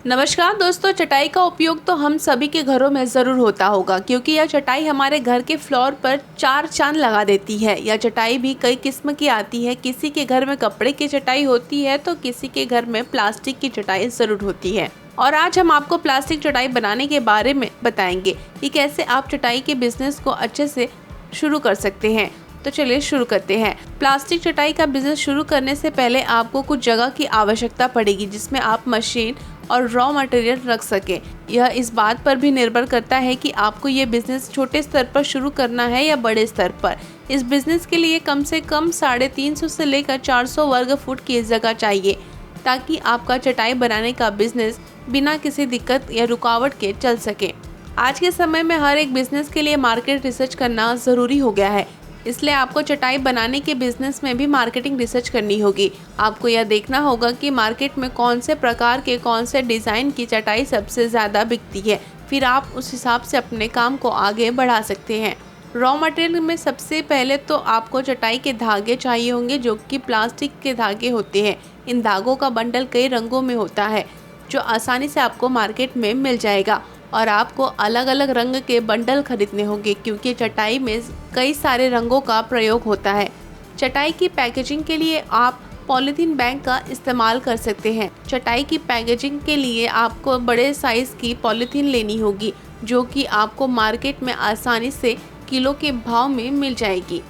नमस्कार दोस्तों, चटाई का उपयोग तो हम सभी के घरों में ज़रूर होता होगा क्योंकि यह चटाई हमारे घर के फ्लोर पर चार चांद लगा देती है। यह चटाई भी कई किस्म की आती है। किसी के घर में कपड़े की चटाई होती है तो किसी के घर में प्लास्टिक की चटाई ज़रूर होती है। और आज हम आपको प्लास्टिक चटाई बनाने के बारे में बताएंगे कि कैसे आप चटाई के बिजनेस को अच्छे से शुरू कर सकते हैं। तो चलिए शुरू करते हैं। प्लास्टिक चटाई का बिजनेस शुरू करने से पहले आपको कुछ जगह की आवश्यकता पड़ेगी जिसमें आप मशीन और रॉ मटेरियल रख सकें। यह इस बात पर भी निर्भर करता है कि आपको ये बिज़नेस छोटे स्तर पर शुरू करना है या बड़े स्तर पर। इस बिज़नेस के लिए कम से कम 350 से लेकर 400 वर्ग फुट की जगह चाहिए ताकि आपका चटाई बनाने का बिज़नेस बिना किसी दिक्कत या रुकावट के चल सके। आज के समय में हर एक बिज़नेस के लिए मार्केट रिसर्च करना ज़रूरी हो गया है, इसलिए आपको चटाई बनाने के बिजनेस में भी मार्केटिंग रिसर्च करनी होगी। आपको यह देखना होगा कि मार्केट में कौन से प्रकार के कौन से डिज़ाइन की चटाई सबसे ज़्यादा बिकती है। फिर आप उस हिसाब से अपने काम को आगे बढ़ा सकते हैं। रॉ मटेरियल में सबसे पहले तो आपको चटाई के धागे चाहिए होंगे जो कि प्लास्टिक के धागे होते हैं। इन धागों का बंडल कई रंगों में होता है जो आसानी से आपको मार्केट में मिल जाएगा और आपको अलग अलग रंग के बंडल खरीदने होंगे क्योंकि चटाई में कई सारे रंगों का प्रयोग होता है। चटाई की पैकेजिंग के लिए आप पॉलीथीन बैग का इस्तेमाल कर सकते हैं। चटाई की पैकेजिंग के लिए आपको बड़े साइज़ की पॉलीथीन लेनी होगी जो कि आपको मार्केट में आसानी से किलो के भाव में मिल जाएगी।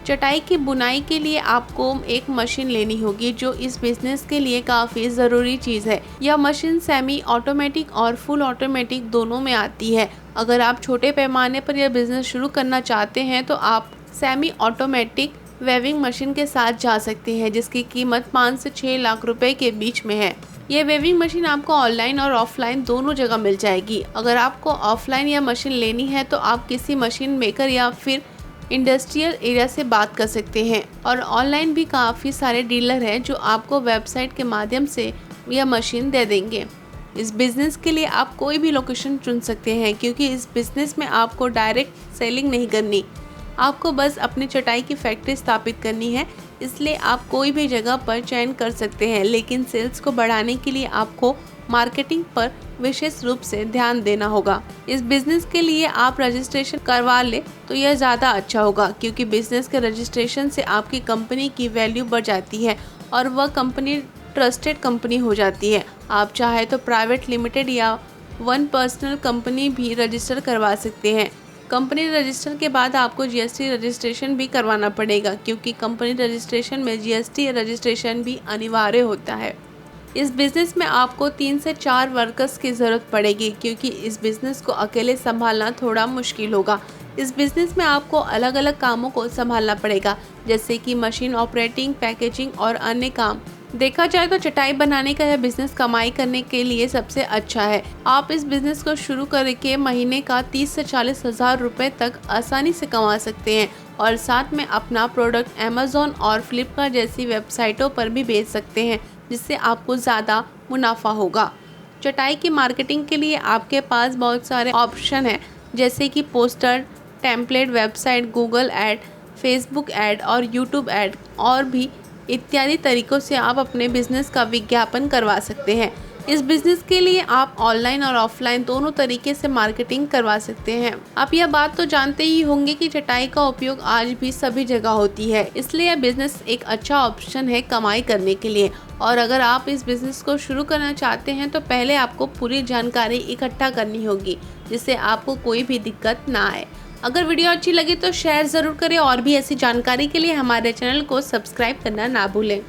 चटाई की बुनाई के लिए आपको एक मशीन लेनी होगी जो इस बिज़नेस के लिए काफ़ी ज़रूरी चीज़ है। यह मशीन सेमी ऑटोमेटिक और फुल ऑटोमेटिक दोनों में आती है। अगर आप छोटे पैमाने पर यह बिज़नेस शुरू करना चाहते हैं तो आप सेमी ऑटोमेटिक वेविंग मशीन के साथ जा सकते हैं जिसकी कीमत 5 से 6 लाख रुपए के बीच में है। यह वेविंग मशीन आपको ऑनलाइन और ऑफलाइन दोनों जगह मिल जाएगी। अगर आपको ऑफलाइन यह मशीन लेनी है तो आप किसी मशीन मेकर या फिर इंडस्ट्रियल एरिया से बात कर सकते हैं और ऑनलाइन भी काफ़ी सारे डीलर हैं जो आपको वेबसाइट के माध्यम से यह मशीन दे देंगे। इस बिज़नेस के लिए आप कोई भी लोकेशन चुन सकते हैं क्योंकि इस बिज़नेस में आपको डायरेक्ट सेलिंग नहीं करनी, आपको बस अपनी चटाई की फैक्ट्री स्थापित करनी है। इसलिए आप कोई भी जगह पर चयन कर सकते हैं, लेकिन सेल्स को बढ़ाने के लिए आपको मार्केटिंग पर विशेष रूप से ध्यान देना होगा। इस बिज़नेस के लिए आप रजिस्ट्रेशन करवा ले तो यह ज़्यादा अच्छा होगा क्योंकि बिज़नेस के रजिस्ट्रेशन से आपकी कंपनी की वैल्यू बढ़ जाती है और वह कंपनी ट्रस्टेड कंपनी हो जाती है। आप चाहे तो प्राइवेट लिमिटेड या वन पर्सनल कंपनी भी रजिस्टर करवा सकते हैं। कंपनी रजिस्टर के बाद आपको जीएसटी रजिस्ट्रेशन भी करवाना पड़ेगा क्योंकि कंपनी रजिस्ट्रेशन में जीएसटी रजिस्ट्रेशन भी अनिवार्य होता है। इस बिज़नेस में आपको 3 से 4 वर्कर्स की ज़रूरत पड़ेगी क्योंकि इस बिज़नेस को अकेले संभालना थोड़ा मुश्किल होगा। इस बिज़नेस में आपको अलग अलग कामों को संभालना पड़ेगा जैसे कि मशीन ऑपरेटिंग, पैकेजिंग और अन्य काम। देखा जाए तो चटाई बनाने का यह बिज़नेस कमाई करने के लिए सबसे अच्छा है। आप इस बिज़नेस को शुरू करके महीने का 30 से 40 हज़ार रुपये तक आसानी से कमा सकते हैं और साथ में अपना प्रोडक्ट अमेज़ॉन और फ्लिपकार्ट जैसी वेबसाइटों पर भी बेच सकते हैं जिससे आपको ज़्यादा मुनाफा होगा। चटाई की मार्केटिंग के लिए आपके पास बहुत सारे ऑप्शन हैं जैसे कि poster, template, website, Google add, Facebook ad और यूट्यूब ऐड और भी इत्यादि तरीक़ों से आप अपने बिज़नेस का विज्ञापन करवा सकते हैं। इस बिज़नेस के लिए आप ऑनलाइन और ऑफलाइन दोनों तरीके से मार्केटिंग करवा सकते हैं। आप यह बात तो जानते ही होंगे कि चटाई का उपयोग आज भी सभी जगह होती है, इसलिए यह बिज़नेस एक अच्छा ऑप्शन है कमाई करने के लिए। और अगर आप इस बिज़नेस को शुरू करना चाहते हैं तो पहले आपको पूरी जानकारी इकट्ठा करनी होगी जिससे आपको कोई भी दिक्कत ना आए। अगर वीडियो अच्छी लगी तो शेयर ज़रूर करें और भी ऐसी जानकारी के लिए हमारे चैनल को सब्सक्राइब करना ना भूलें।